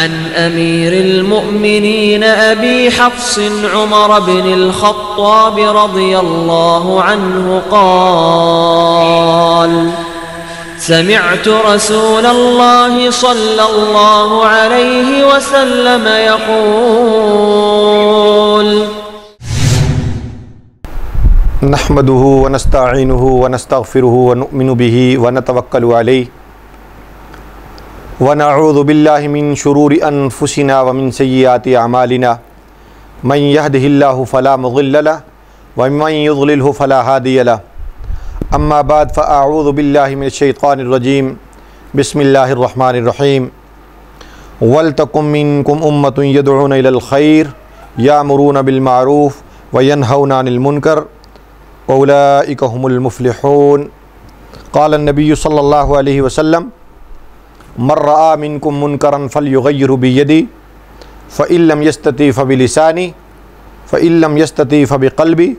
अन अमीरिल मुअमिनीन अबी Hafs Umar Binil Khattab रज़ियल्लाहु अन्हु क़ाल समिअतु रसूलल्लाहि सल्लल्लाहु अलैहि वसल्लम यक़ूल नहमदुहु व नस्तईनुहु व नस्तगफिरुहु व नुमिनु बिही व नतवक्कलु अलैहि व नऊज़ु बिल्लाहि मिन शुरूरि अनफुसिना व मिन सय्यिआति अमालिना मन यहदिहिल्लाहु फला मुज़िल्ल लहु व मन युज़लिलहु फला हादिय लहु अम्मा बाद फ़अऊज़ु बिल्लाहि मिनश शैतानिर रजीम बिस्मिल्लाहिर रहमानिर रहीम वलतकुम मिनकुम उम्मतुन यदऊना इलल खैर यामुरूना बिल मारूफ व यनहौना अनिल मुनकर व उलाइका हुमुल मुफ़्लिहून क़ाल नबी सल्लल्लाहु अलैहि वसल्लम मर रआ मिनकुम मुनकरन फलयुग़य्यिरहु बियदिही फ़इल्लम यस्तति फ़बिलिसानिही फ़इल्लम यस्तति फ़बिक़ल्बिही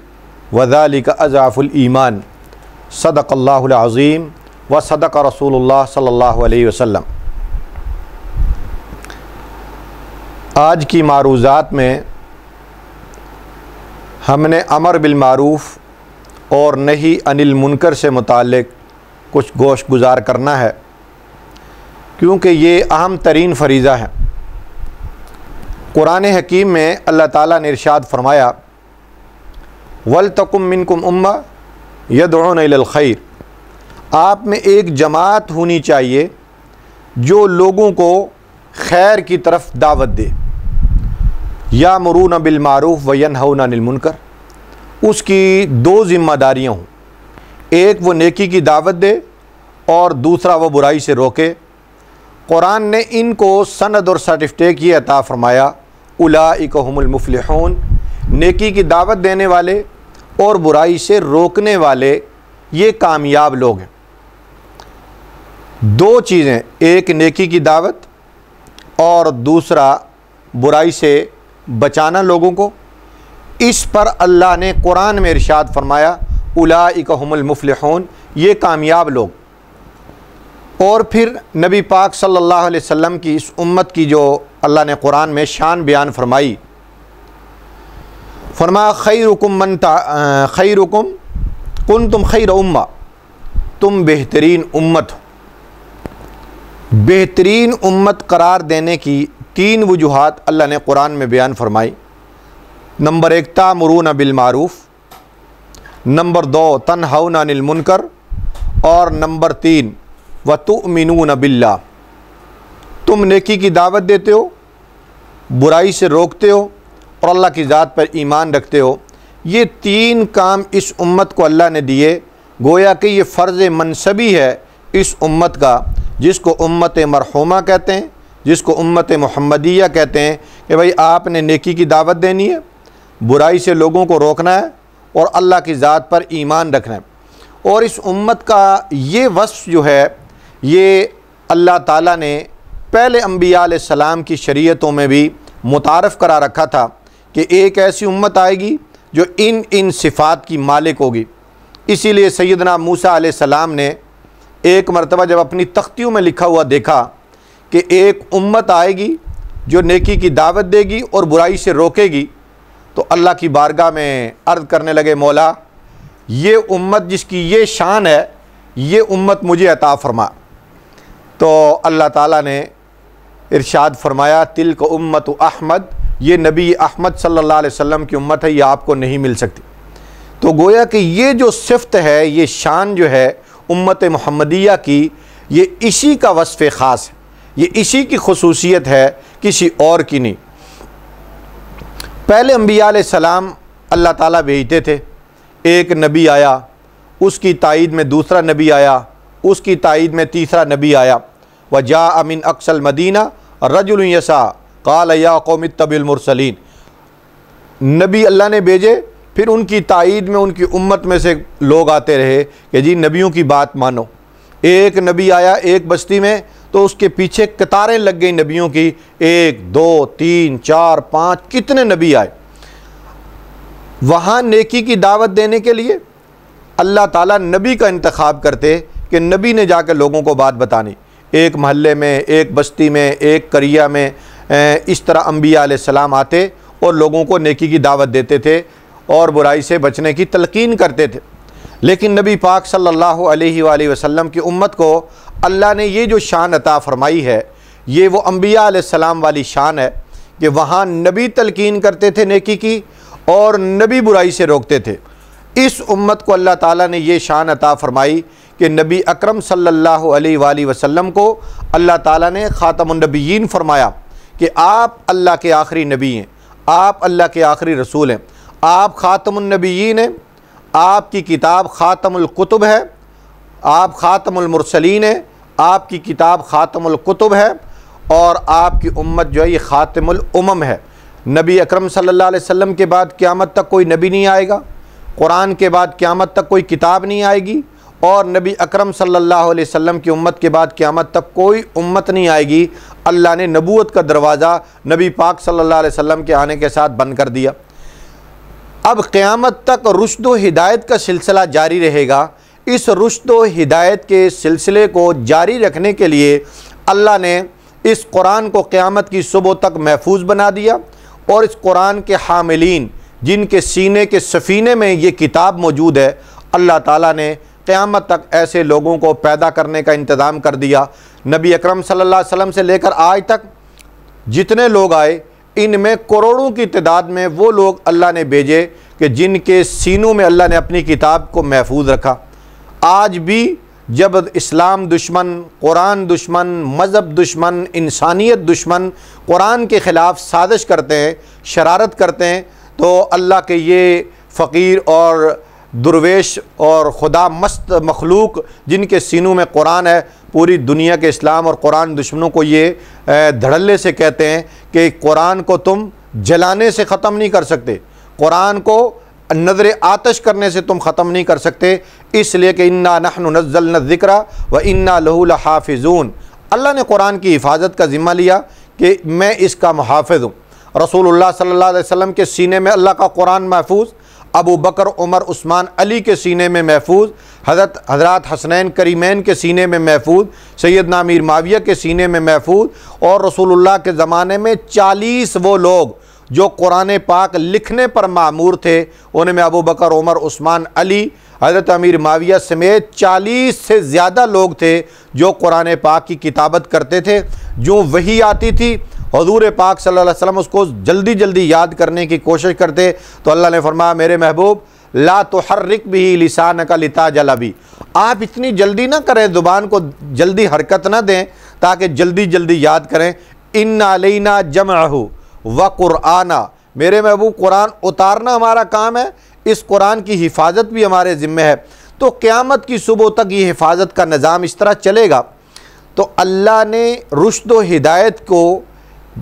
व ज़ालिका अज़अफ़ुल ईमान सदक़ल्लाहुल अज़ीम व सदक़ रसूलुल्लाह सल्लल्लाहु अलैहि वसल्लम। आज की मारूज़ात में हमने अमर बिल मारूफ़ और नही अनिल मुनकर से मुताल्लिक़ कुछ गोश गुज़ार करना है, क्योंकि ये अहम तरीन फ़रीज़ा है। कुरान हकीम में अल्लाह ताला ने इरशाद फरमाया वलतकुम मिनकुम उम्मा यदऊना इलल खैर, आप में एक जमात होनी चाहिए जो लोगों को खैर की तरफ दावत दे। यामुरूना बिल मारूफ़ व यनहौना अनिल मुनकर, उसकी दो ज़िम्मेदारियाँ हों, एक वो नेकी की दावत दे और दूसरा वो बुराई से रोके। कुरान ने इनको सनद और सर्टिफिकेट ये अता फ़रमाया उलाइका हुमुल मुफ़्लिहून, नेकी की दावत देने वाले और बुराई से रोकने वाले ये कामयाब लोग हैं। दो चीज़ें, एक नेकी की दावत और दूसरा बुराई से बचाना लोगों को। इस पर अल्लाह ने कुरान में इरशाद फरमाया उलाइका हुमुल मुफ़्लिहून, ये कामयाब लोग। और फिर नबी पाक सल्लल्लाहु अलैहि वसल्लम की इस उम्मत की जो अल्लाह ने कुरान में शान बयान फरमाई, फरमाया खैरुकुम कुंतुम खैर उम्मा, तुम बेहतरीन उम्मत हो। बेहतरीन उम्मत करार देने की तीन वजूहात अल्लाह ने कुरान में बयान फरमाई। नंबर एक तामुरूना बिल मारूफ़, नंबर दो तनहौना अनिल मुनकर और नंबर तीन व तुमिनूना बिल्लाह, तुम नेकी की दावत देते हो, बुराई से रोकते हो और अल्लाह की ज़ात पर ईमान रखते हो। ये तीन काम इस उम्मत को अल्लाह ने दिए। गोया कि ये फ़र्ज़ मनसबी है इस उम्मत का, जिसको उम्मत मरहूमा कहते हैं, जिसको उम्मत मुहम्मदिया कहते हैं, कि भाई आपने नेकी की दावत देनी है, बुराई से लोगों को रोकना है और अल्लाह की ज़ात पर ईमान रखना है। और इस उम्मत का ये वस्फ़ जो है, ये अल्लाह ताला ने पहले अंबिया अलैहिस्सलाम की शरीयतों में भी मुतारफ़ करा रखा था कि एक ऐसी उम्मत आएगी जो इन सिफ़ात की मालिक होगी। इसीलिए सैयदना मूसा अलैहिस्सलाम ने एक मरतबा जब अपनी तख्तियों में लिखा हुआ देखा कि एक उम्मत आएगी जो नेकी की दावत देगी और बुराई से रोकेगी, तो अल्लाह की बारगाह में अर्ज़ करने लगे, मौला ये उम्मत जिसकी ये शान है, ये उम्मत मुझे अता फ़रमा। तो अल्लाह ताला ने इरशाद फरमाया तिल्क उम्मत अहमद, ये नबी अहमद सल्लल्लाहु अलैहि वसल्लम की उम्मत है, ये आपको नहीं मिल सकती। तो गोया कि ये जो सिफ़त है, ये शान जो है उम्मत मुहम्मदिया की, ये इसी का वस्फ़ ख़ास है, ये इसी की खुसूसियत है, किसी और की नहीं। पहले अंबिया अलैहिस्सलाम अल्लाह ताला भेजते थे, एक नबी आया, उसकी तायीद में दूसरा नबी आया, उसकी तायीद में तीसरा नबी आया। वजाअ मिन अक्सल मदीना रजुल यसा क़ाल या कौम इत्तबिल मुरसलीन, नबी अल्लाह ने भेजे, फिर उनकी तायीद में उनकी उम्मत में से लोग आते रहे कि जी नबियों की बात मानो। एक नबी आया एक बस्ती में, तो उसके पीछे कतारें लग गई नबियों की, 1 2 3 4 5 कितने नबी आए। वहाँ नेकी की दावत देने के लिए अल्लाह ताला नबी का इंतखाब करते कि नबी ने जाकर लोगों को बात बतानी। एक महल्ले में, एक बस्ती में, एक करिया में, इस तरह अम्बिया अलैहिस्सलाम आते और लोगों को नेकी की दावत देते थे और बुराई से बचने की तलकीन करते थे। लेकिन नबी पाक सल्लल्लाहु अलैहि वसल्लम की उम्मत को अल्लाह ने ये जो शान अता फ़रमाई है, ये वो अम्बिया अलैहिस्सलाम वाली शान है कि वहाँ नबी तलकीन करते थे नेकी की और नबी बुराई से रोकते थे। इस उम्मत को अल्लाह ताला ने ये शान अता फ़रमाई कि नबी अकरम सल्लल्लाहु अलैहि वसल्लम को अल्लाह ताला ने ख़ातमुन नबिय्यीन फ़रमाया कि आप अल्लाह के आखिरी नबी हैं, आप अल्लाह के आखिरी रसूल हैं, आप ख़ातमुन नबिय्यीन हैं, आपकी किताब ख़ातमुल कुतुब है, आप ख़ातमुल मुरसलीन हैं, आपकी किताब ख़ातमुल कुतुब है और आपकी उम्मत जो है ये ख़ातमुल उमम है। नबी अकरम सल्लल्लाहु अलैहि वसल्लम के बाद क़यामत तक कोई नबी नहीं आएगा, कुरान के बाद क़यामत तक कोई किताब नहीं आएगी और नबी अकरम सल्लल्लाहु अलैहि वसल्लम की उम्मत के बाद क़यामत तक कोई उम्मत नहीं आएगी। अल्लाह ने नबूवत का दरवाज़ा नबी पाक सल्लल्लाहु अलैहि वसल्लम के आने के साथ बंद कर दिया। अब क़यामत तक रुश्द व हिदायत का सिलसिला जारी रहेगा। इस रुश्द व हिदायत के सिलसिले को जारी रखने के लिए अल्लाह ने इस कुरान को क़यामत की सुबह तक महफूज बना दिया और इस कुरान के हामिलीन जिनके सीने के सफ़ीने में ये किताब मौजूद है, अल्लाह ताला ने क़यामत तक ऐसे लोगों को पैदा करने का इंतज़ाम कर दिया। नबी अकरम सल्लल्लाहु अलैहि वसल्लम से लेकर आज तक जितने लोग आए, इनमें करोड़ों की तादाद में वो लोग अल्लाह ने भेजे कि जिनके सीनों में अल्लाह ने अपनी किताब को महफूज रखा। आज भी जब इस्लाम दुश्मन, कुरान दुश्मन, मज़हब दुश्मन, इंसानियत दुश्मन कुरान के ख़िलाफ़ साजिश करते हैं, शरारत करते हैं, तो अल्लाह के ये फ़कीर और दुर्वेश और खुदा मस्त मखलूक जिनके सीनों में कुरान है, पूरी दुनिया के इस्लाम और कुरान दुश्मनों को ये धड़ल्ले से कहते हैं कि कुरान को तुम जलाने से ख़त्म नहीं कर सकते, कुरान को नज़र आतश करने से तुम ख़त्म नहीं कर सकते, इसलिए कि इन्ना नहनु नज़्ज़लना ज़िक्रा व इन्ना लहू लहाफ़िज़ून। अल्लाह ने कुरान की हिफाजत का ज़िम्मा लिया कि मैं इसका मुहाफ़िज़ हूँ। रसूलुल्लाह सल्लल्लाहु अलैहि वसल्लम के सीने में अल्लाह का कुरान महफूज, अबू बकर, उमर, उस्मान, अली के सीने में महफूज, हज़रत हसनैन करीमैन के सीने में महफूज, सैयदना अमीर माविया के सीने में महफूज और रसूलुल्लाह के ज़माने में 40 वो लोग जो कुरान पाक लिखने पर मामूर थे, उनमें अबू बकर, उमर, उस्मान, अली, हज़रत अमीर माविया समेत 40 से ज़्यादा लोग थे जो कुरान पाक की किताबत करते थे। जो वही आती थी हुज़ूर पाक सल्लल्लाहु अलैहि वसल्लम उसको जल्दी जल्दी याद करने की कोशिश करते, तो अल्लाह ने फरमाया मेरे महबूब ला तुहर्रिक बिही लिसानका लिताजल बी, आप इतनी जल्दी ना करें, ज़ुबान को जल्दी हरकत ना दें ताकि जल्दी जल्दी याद करें। इन्ना अलैना जमअहु व कुरआना, मेरे महबूब कुरान उतारना हमारा काम है, इस कुरान की हिफाजत भी हमारे ज़िम्मे है। तो क़यामत की सुबह तक ये हिफाजत का निज़ाम इस तरह चलेगा। तो अल्लाह ने रुश्द व हिदायत को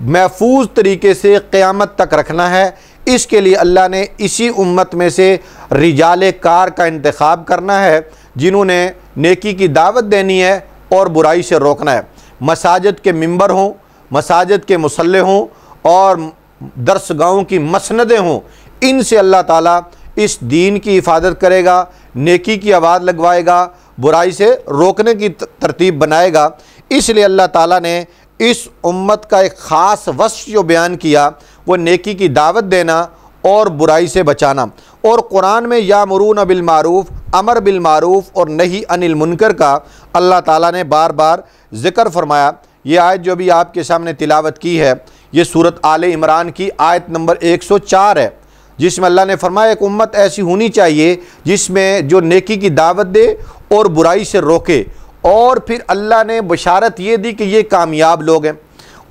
महफूज तरीके से क़यामत तक रखना है। इसके लिए अल्लाह ने इसी उम्मत में से रिजाल कार का इंतखाब करना है जिन्होंने नेकी की दावत देनी है और बुराई से रोकना है। मसाजिद के मिंबर हों, मसाजिद के मुसल्ले हों और दरसगाहों की मसनदें हों, इनसे अल्लाह ताला इस दीन की हिफाजत करेगा, नेकी की आवाज़ लगवाएगा, बुराई से रोकने की तरतीब बनाएगा। इसलिए अल्लाह ताला ने इस उम्मत का एक ख़ास वस्फ़ जो बयान किया वो नेकी की दावत देना और बुराई से बचाना। और कुरान में यामुरून बिल मारूफ़, अमर बिल मारूफ़ और नही अनिल मुनकर का अल्लाह ताला ने बार बार ज़िक्र फरमाया। ये आयत जो भी आपके सामने तिलावत की है, ये सूरत आले इमरान की आयत नंबर 104 है, जिसमें अल्लाह ने फरमाया एक उम्मत ऐसी होनी चाहिए जिसमें जो नेकी की दावत दे और बुराई से रोके। और फिर अल्लाह ने बशारत ये दी कि ये कामयाब लोग हैं।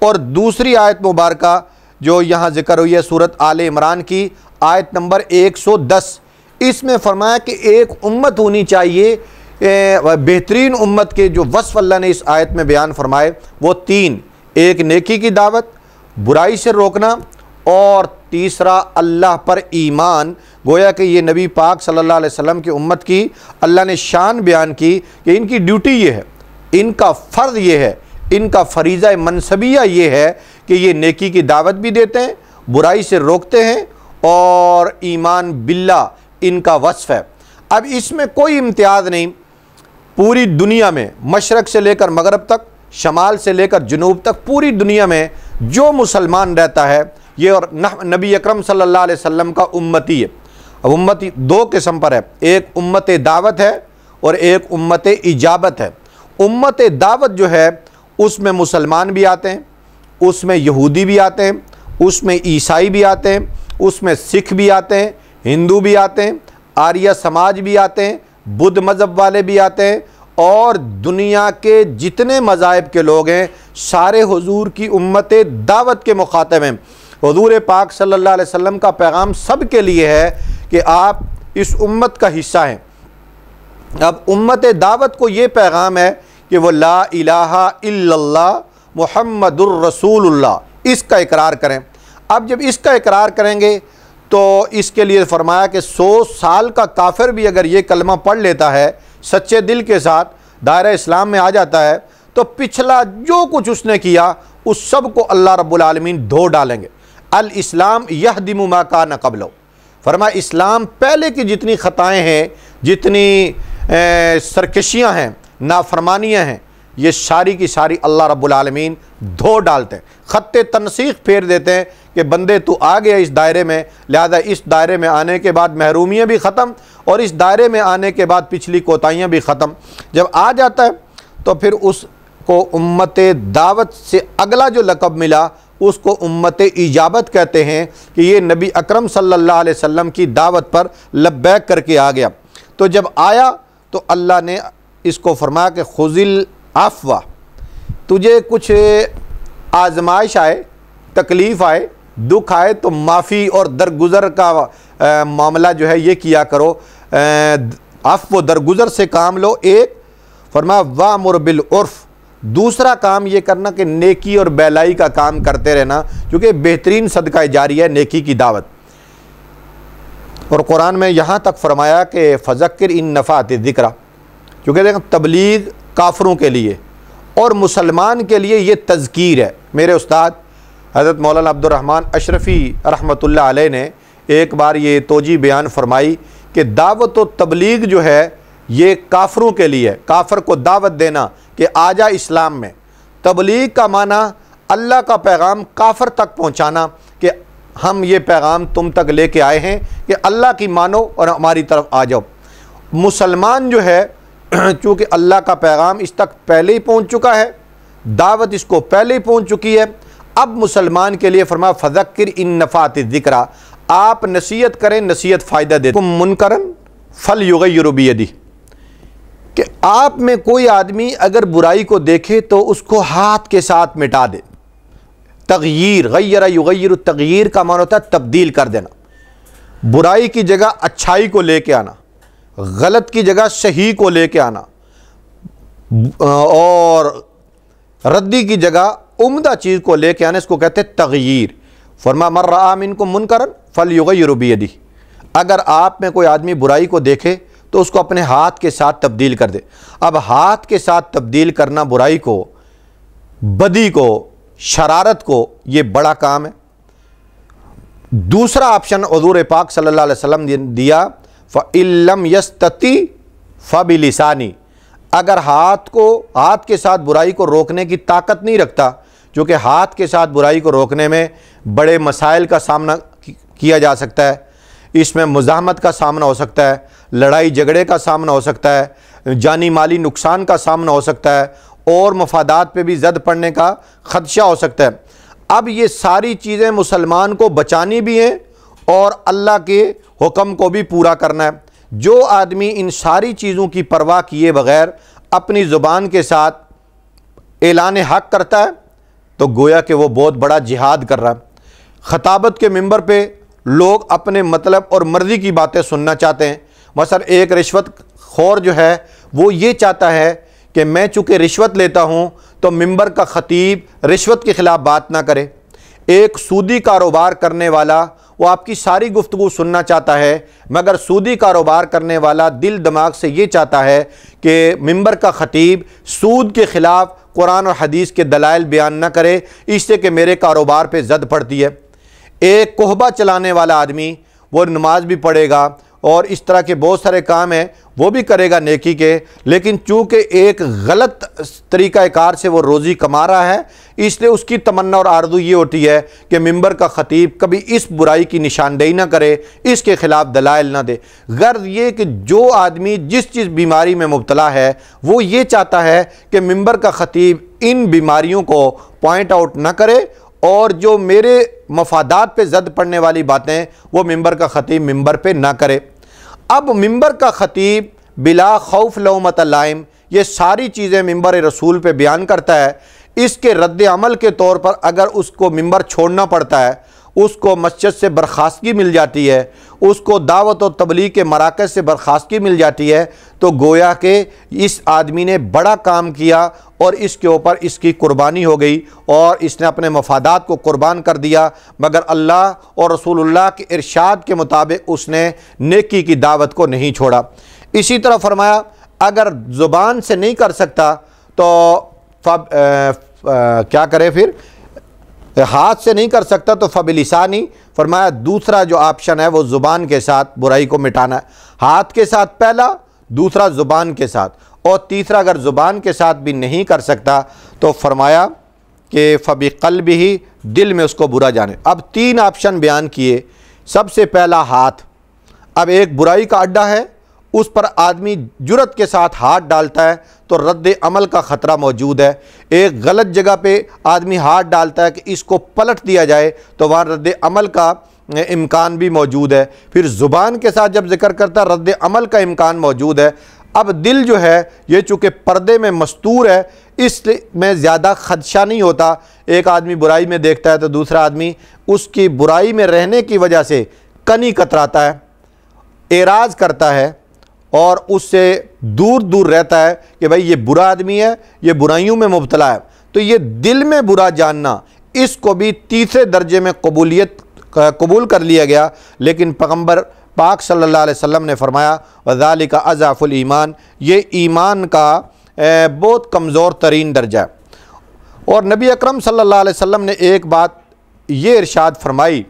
और दूसरी आयत मुबारका जो यहाँ ज़िक्र हुई है सूरत आले इमरान की आयत नंबर 110, इसमें फरमाया कि एक उम्मत होनी चाहिए, बेहतरीन उम्मत के जो वस्फ़ अल्लाह ने इस आयत में बयान फरमाए वो 3, एक नेकी की दावत, बुराई से रोकना और तीसरा अल्लाह पर ईमान। गोया कि ये नबी पाक सल्लल्लाहु अलैहि वसल्लम की उम्मत की अल्लाह ने शान बयान की कि इनकी ड्यूटी ये है, इनका फ़र्ज़ ये है, इनका फ़रीज़ा मनसबिया ये है कि ये नेकी की दावत भी देते हैं, बुराई से रोकते हैं और ईमान बिल्लाह इनका वस्फ़ है। अब इसमें कोई इम्तियाज़ नहीं, पूरी दुनिया में मशरक़ से लेकर मगरब तक शमाल से लेकर जुनूब तक पूरी दुनिया में जो मुसलमान रहता है ये और नबी अकरम सल्लल्लाहु अलैहि वसल्लम का उम्मती है। अब उम्मती दो किस्म पर है, एक उम्मत दावत है और एक उम्मत इजाबत है। उम्मत दावत जो है उसमें मुसलमान भी आते हैं, उसमें यहूदी भी आते हैं, उसमें ईसाई भी आते हैं, उसमें सिख भी आते हैं, हिंदू भी आते हैं, आर्य समाज भी आते हैं, बुद्ध मज़हब वाले भी आते हैं और दुनिया के जितने मज़ाहिब के लोग हैं सारे हुजूर की उम्मत दावत के मुखातिब हैं। हुजूर पाक सल्लल्लाहु अलैहि वसल्लम का पैगाम सब के लिए है कि आप इस उम्मत का हिस्सा हैं। अब उम्मत दावत को ये पैगाम है कि वो ला इलाहा इल्लल्लाह मुहम्मदुर रसूलुल्लाह इसका इकरार करें। अब जब इसका इकरार करेंगे तो इसके लिए फरमाया कि 100 साल का काफिर भी अगर ये कलमा पढ़ लेता है सच्चे दिल के साथ, दायरा इस्लाम में आ जाता है, तो पिछला जो कुछ उसने किया उस सब को अल्लाह रब्बुल आलमीन धो डालेंगे। अल इस्लाम यहदिमु मा कान क़ब्लहु, फरमाया इस्लाम पहले की जितनी ख़ताएँ हैं, जितनी सरकशियाँ हैं, नाफरमानियाँ हैं, ये सारी की सारी अल्लाह रब्बुल आलमीन धो डालते हैं, ख़त्ते तनसीख फेर देते हैं कि बंदे तू आ गया इस दायरे में, लिहाजा इस दायरे में आने के बाद महरूमियाँ भी ख़त्म और इस दायरे में आने के बाद पिछली कोताहियाँ भी ख़त्म। जब आ जाता है तो फिर उसको उम्मत दावत से अगला जो लक़ब मिला उसको उम्मत इजाबत कहते हैं कि ये नबी अकरम सल्लल्लाहु अलैहि वसल्लम की दावत पर लब्बैक करके आ गया। तो जब आया तो अल्लाह ने इसको फरमाया कि खुज़िल अफ़वा, तुझे कुछ आजमाइश आए, तकलीफ़ आए, दुख आए तो माफ़ी और दरगुज़र का मामला जो है ये किया करो, अफ़्व दरगुज़र से काम लो। एक फरमाया वामुर बिल उर्फ़, दूसरा काम ये करना कि नेकी और बेलाई का काम करते रहना, क्योंकि बेहतरीन सदका जारिया है नेकी की दावत। और कुरान में यहाँ तक फरमाया कि फ़ज़क्किर इन नफ़ात ज़िक्रा, क्योंकि देखें तबलीग काफरों के लिए और मुसलमान के लिए ये तज़कीर है। मेरे उस्ताद हज़रत मौलाना अब्दुर्रहमान अशरफ़ी रहमतुल्लाह अलैह ने एक बार ये तोजी बयान फरमाई कि दावत व तबलीग जो है ये काफरों के लिए, काफर को दावत देना कि आजा इस्लाम में। तबलीग का माना अल्लाह का पैगाम काफर तक पहुँचाना कि हम ये पैगाम तुम तक लेके आए हैं कि अल्लाह की मानो और हमारी तरफ आ जाओ। मुसलमान जो है चूँकि अल्लाह का पैगाम इस तक पहले ही पहुँच चुका है, दावत इसको पहले ही पहुँच चुकी है। अब मुसलमान के लिए फरमाया फ़ज़क्किर इन नफ़ात ज़िक्रा, आप नसीहत करें, नसीहत फ़ायदा दे। मुनकरन फल युग़य्यिरु बियदिही, कि आप में कोई आदमी अगर बुराई को देखे तो उसको हाथ के साथ मिटा दे। तग़यीर, गय्यरा युग़य्यिरु, तग़यीर का माना होता है तब्दील कर देना। बुराई की जगह अच्छाई को लेके आना, गलत की जगह सही को लेके आना और रद्दी की जगह उम्दा चीज़ को लेके आने, इसको कहते हैं तग़यीर। फरमा मर रआ मिनकुम मुनकरन फल युग़य्यिरु बियदिही, अगर आप में कोई आदमी बुराई को देखे तो उसको अपने हाथ के साथ तब्दील कर दे। अब हाथ के साथ तब्दील करना बुराई को, बदी को, शरारत को, ये बड़ा काम है। दूसरा ऑप्शन हुज़ूर पाक सल्लल्लाहु अलैहि वसल्लम ने दिया, फ़इल्लम यस्तती फ़बिलिसानी, अगर हाथ के साथ बुराई को रोकने की ताकत नहीं रखता, क्योंकि हाथ के साथ बुराई को रोकने में बड़े मसाइल का सामना किया जा सकता है, इसमें मुज़ाहमत का सामना हो सकता है, लड़ाई झगड़े का सामना हो सकता है, जानी माली नुकसान का सामना हो सकता है और मफादात पे भी ज़द पड़ने का ख़दशा हो सकता है। अब ये सारी चीज़ें मुसलमान को बचानी भी हैं और अल्लाह के हुक्म को भी पूरा करना है। जो आदमी इन सारी चीज़ों की परवाह किए बग़ैर अपनी ज़ुबान के साथ ऐलान हक़ करता है तो गोया कि वो बहुत बड़ा जिहाद कर रहा है। ख़ताबत के मिंबर पे लोग अपने मतलब और मर्ज़ी की बातें सुनना चाहते हैं। मसलन एक रिश्वत खोर जो है वो ये चाहता है कि मैं चूँकि रिश्वत लेता हूँ तो मिंबर का ख़तीब रिश्वत के ख़िलाफ़ बात ना करे। एक सूदी कारोबार करने वाला वो आपकी सारी गुफ्तगू सुनना चाहता है, मगर सूदी कारोबार करने वाला दिल दिमाग से ये चाहता है कि मिंबर का ख़तीब सूद के ख़िलाफ़ कुरान और हदीस के दलाइल बयान ना करे, इससे कि मेरे कारोबार पे ज़द पड़ती है। एक कोहबा चलाने वाला आदमी वो नमाज भी पढ़ेगा और इस तरह के बहुत सारे काम हैं वो भी करेगा नेकी के, लेकिन चूँकि एक गलत तरीक़ाकार से वो रोज़ी कमा रहा है, इसलिए उसकी तमन्ना और आरज़ू ये होती है कि मिंबर का ख़तीब कभी इस बुराई की निशानदेही ना करे, इसके ख़िलाफ़ दलाइल ना दे। गर्ज ये कि जो आदमी जिस चीज़ बीमारी में मुब्तला है वो ये चाहता है कि मिंबर का ख़तीब इन बीमारियों को पॉइंट आउट ना करे, और जो मेरे मफादात पे जद पड़ने वाली बातें वो मिंबर का ख़तीब मिंबर पे ना करे। अब मिंबर का ख़तीब बिला खौफ लौमत लाइम ये सारी चीज़ें मिंबर रसूल पे बयान करता है। इसके रद्द अमल के तौर पर अगर उसको मिंबर छोड़ना पड़ता है, उसको मस्जिद से बर्खास्तगी मिल जाती है, उसको दावत और तबलीग के मराकज़ से बर्खास्तगी मिल जाती है, तो गोया के इस आदमी ने बड़ा काम किया और इसके ऊपर इसकी कुर्बानी हो गई और इसने अपने मफादात को कुर्बान कर दिया, मगर अल्लाह और रसूलुल्लाह के इरशाद के मुताबिक उसने नेकी की दावत को नहीं छोड़ा। इसी तरह फरमाया अगर ज़ुबान से नहीं कर सकता तो क्या करे, फिर हाथ से नहीं कर सकता तो फ़बिलिसानी, फरमाया दूसरा जो ऑप्शन है वो ज़ुबान के साथ बुराई को मिटाना है। हाथ के साथ पहला, दूसरा ज़ुबान के साथ, और तीसरा अगर ज़ुबान के साथ भी नहीं कर सकता तो फरमाया कि फ़बिक़ल्बिही, दिल में उसको बुरा जाने। अब 3 ऑप्शन बयान किए। सबसे पहला हाथ। अब एक बुराई का अड्डा है, उस पर आदमी जुर्रत के साथ हाथ डालता है तो रद्द अमल का ख़तरा मौजूद है। एक गलत जगह पे आदमी हाथ डालता है कि इसको पलट दिया जाए तो वहाँ रद्द अमल का इम्कान भी मौजूद है। फिर ज़ुबान के साथ जब जिक्र करता है रद्द अमल का इम्कान मौजूद है। अब दिल जो है ये चूँकि पर्दे में मस्तूर है, इसलिए में ज़्यादा खदशा नहीं होता। एक आदमी बुराई में देखता है तो दूसरा आदमी उसकी बुराई में रहने की वजह से कनी कतराता है, एराज़ करता है और उससे दूर दूर रहता है कि भाई ये बुरा आदमी है, ये बुराइयों में मुब्तला है। तो ये दिल में बुरा जानना, इसको भी तीसरे दर्जे में कबूल कर लिया गया। लेकिन पैगम्बर पाक सल्लल्लाहु अलैहि वसल्लम ने फरमाया वज़ालिका अज़अफ़ुल ईमान, ये ईमान का बहुत कमज़ोर तरीन दर्जा है। और नबी अकरम सल्लल्लाहु अलैहि वसल्लम ने एक बात ये इरशाद फरमाई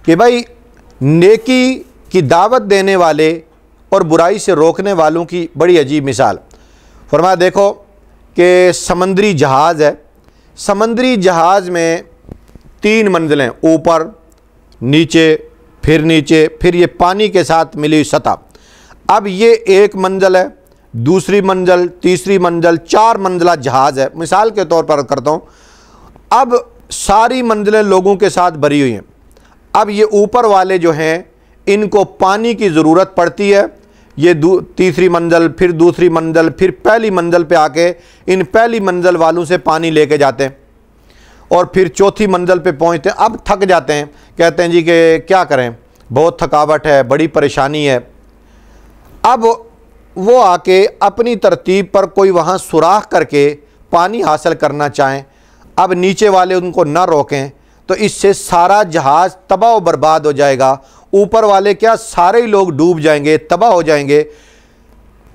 कि भाई नेकी की दावत देने वाले और बुराई से रोकने वालों की बड़ी अजीब मिसाल। फरमाया देखो कि समंदरी जहाज़ है, समंदरी जहाज़ में 3 मंजिलें, ऊपर नीचे फिर ये पानी के साथ मिली हुई सतह। अब ये एक मंजिल है, दूसरी मंजिल, तीसरी मंजिल, 4 मंजिला जहाज़ है, मिसाल के तौर पर करता हूँ। अब सारी मंजिलें लोगों के साथ भरी हुई हैं। अब ये ऊपर वाले जो हैं इनको पानी की ज़रूरत पड़ती है। ये तीसरी मंजिल, फिर दूसरी मंजिल, फिर पहली मंजिल पे आके इन पहली मंजिल वालों से पानी लेके जाते हैं और फिर चौथी मंजिल पे पहुंचते हैं। अब थक जाते हैं, कहते हैं जी कि क्या करें, बहुत थकावट है, बड़ी परेशानी है। अब वो आके अपनी तरतीब पर कोई वहाँ सुराख करके पानी हासिल करना चाहें, अब नीचे वाले उनको ना रोकें तो इससे सारा जहाज़ तबाह व बर्बाद हो जाएगा। ऊपर वाले क्या, सारे ही लोग डूब जाएंगे, तबाह हो जाएंगे।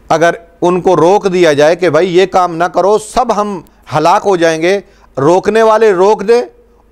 अगर उनको रोक दिया जाए कि भाई ये काम ना करो, सब हम हलाक हो जाएंगे, रोकने वाले रोक दें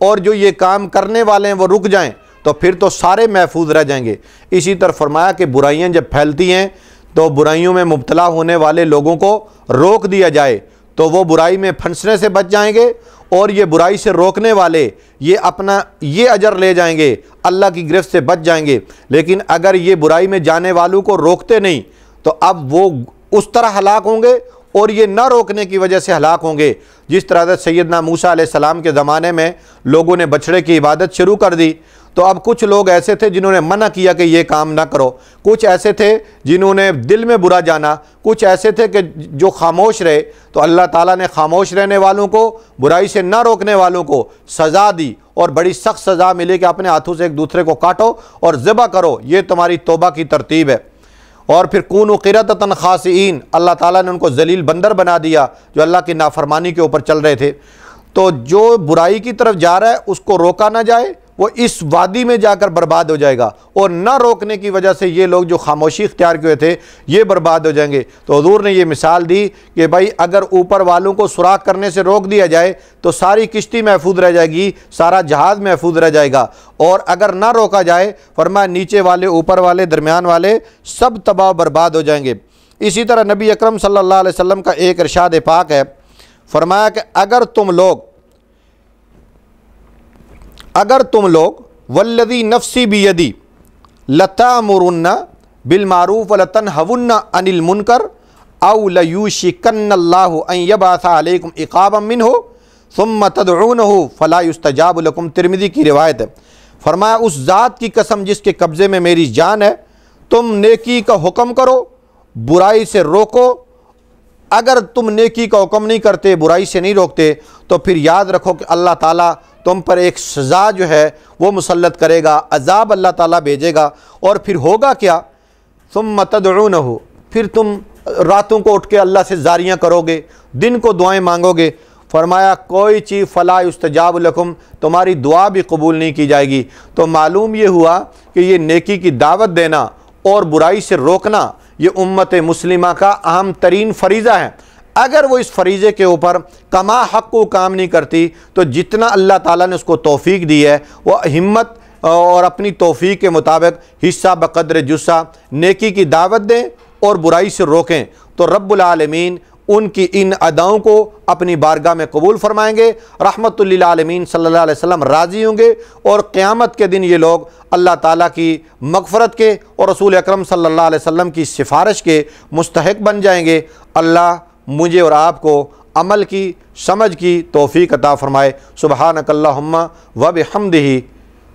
और जो ये काम करने वाले हैं वो रुक जाएं, तो फिर तो सारे महफूज रह जाएंगे। इसी तरह फरमाया कि बुराइयां जब फैलती हैं तो बुराइयों में मुब्तला होने वाले लोगों को रोक दिया जाए तो वो बुराई में फंसने से बच जाएंगे और ये बुराई से रोकने वाले ये अपना ये अजर ले जाएंगे, अल्लाह की गिरफ्त से बच जाएंगे। लेकिन अगर ये बुराई में जाने वालों को रोकते नहीं तो अब वो उस तरह हलाक होंगे और ये न रोकने की वजह से हलाक होंगे। जिस तरह से सैयदना मूसा अलैहिस्सलाम के ज़माने में लोगों ने बछड़े की इबादत शुरू कर दी, तो अब कुछ लोग ऐसे थे जिन्होंने मना किया कि ये काम ना करो, कुछ ऐसे थे जिन्होंने दिल में बुरा जाना, कुछ ऐसे थे कि जो खामोश रहे। तो अल्लाह ताला ने खामोश रहने वालों को, बुराई से ना रोकने वालों को सज़ा दी और बड़ी सख्त सज़ा मिली कि अपने हाथों से एक दूसरे को काटो और ज़िबा करो, ये तुम्हारी तौबा की तरतीब है। और फिर कूनू क़िरदतन ख़ासिईन, अल्लाह ताला ने उनको जलील बंदर बना दिया जो अल्लाह की नाफरमानी के ऊपर चल रहे थे। तो जो बुराई की तरफ जा रहा है उसको रोका ना जाए वो इस वादी में जाकर बर्बाद हो जाएगा, और न रोकने की वजह से ये लोग जो खामोशी इख्तियार किए थे ये बर्बाद हो जाएंगे। तो हुजूर ने ये मिसाल दी कि भाई अगर ऊपर वालों को सुराख करने से रोक दिया जाए तो सारी किश्ती महफूज रह जाएगी, सारा जहाज़ महफूज रह जाएगा, और अगर ना रोका जाए फरमाया नीचे वाले, ऊपर वाले, दरमियान वाले सब तबाह बर्बाद हो जाएंगे। इसी तरह नबी अकरम सल्लल्लाहु अलैहि वसल्लम का एक इरशाद पाक है, फरमाया कि अगर तुम लोग वल्लज़ी नफ्सी बियदी लतामुरुन्ना बिल मारूफ व लतनहवुन्ना अनिल मुनकर औ लयूशिकन्नल्लाहु अन यबअसा अलैकुम इक़ाबम मिन्हु सुम्मा तदऊनहु फला युस्तजाबु लकुम। तिरमिज़ी की रिवायत है। फरमाया उस ज़ात की कसम जिसके कब्ज़े में मेरी जान है, तुम नेकी का हुक्म करो, बुराई से रोको। अगर तुम नेकी का हुक्म नहीं करते, बुराई से नहीं रोकते, तो फिर याद रखो कि अल्लाह ताला तुम पर एक सज़ा जो है वो मुसल्लत करेगा, अज़ाब अल्लाह ताला भेजेगा। और फिर होगा क्या, सुम्मा तदऊनहु, फिर तुम रातों को उठ के अल्लाह से जारियाँ करोगे, दिन को दुआएं मांगोगे। फरमाया कोई चीज़ फला युस्तजाब लकुम, तुम्हारी दुआ भी कबूल नहीं की जाएगी। तो मालूम ये हुआ कि ये नेकी की दावत देना और बुराई से रोकना ये उम्मत मुस्लिमा का अहम तरीन फ़रीज़ा है। अगर वो इस फरीज़े के ऊपर कमा हक़ को काम नहीं करती तो जितना अल्लाह ताला ने उसको तौफ़ीक दी है वो हिम्मत और अपनी तौफ़ीक के मुताबिक हिस्सा बक़द्र जुस्सा नेकी की दावत दें और बुराई से रोकें, तो रब्बुल आलमीन उनकी इन अदाओं को अपनी बारगाह में कबूल फरमाएंगे। रहमतुल लिल आलमीन सल्लल्लाहु अलैहि वसल्लम राज़ी होंगे और क़यामत के दिन ये लोग अल्लाह ताला की मग़फ़रत के और रसूल अकरम सल्लल्लाहु अलैहि वसल्लम की सिफारिश के मुस्तहिक़ बन जाएंगे। अल्लाह मुझे और आपको अमल की, समझ की तौफ़ीक़ अता फ़रमाए। सुबहानकल्लाहुम्मा व बिहम्दिही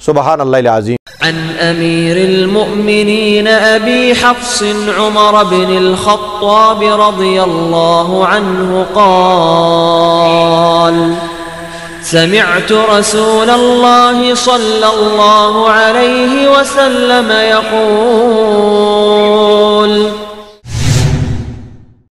सुबहानल्लाहिल अज़ीम। अन अमीरिल मुअमिनीन अबी हफ्स उमर बिनिल ख़त्ताब रज़ियल्लाहु अन्हु क़ाल समिअतु रसूलल्लाहि सल्लल्लाहु अलैहि वसल्लम यक़ूल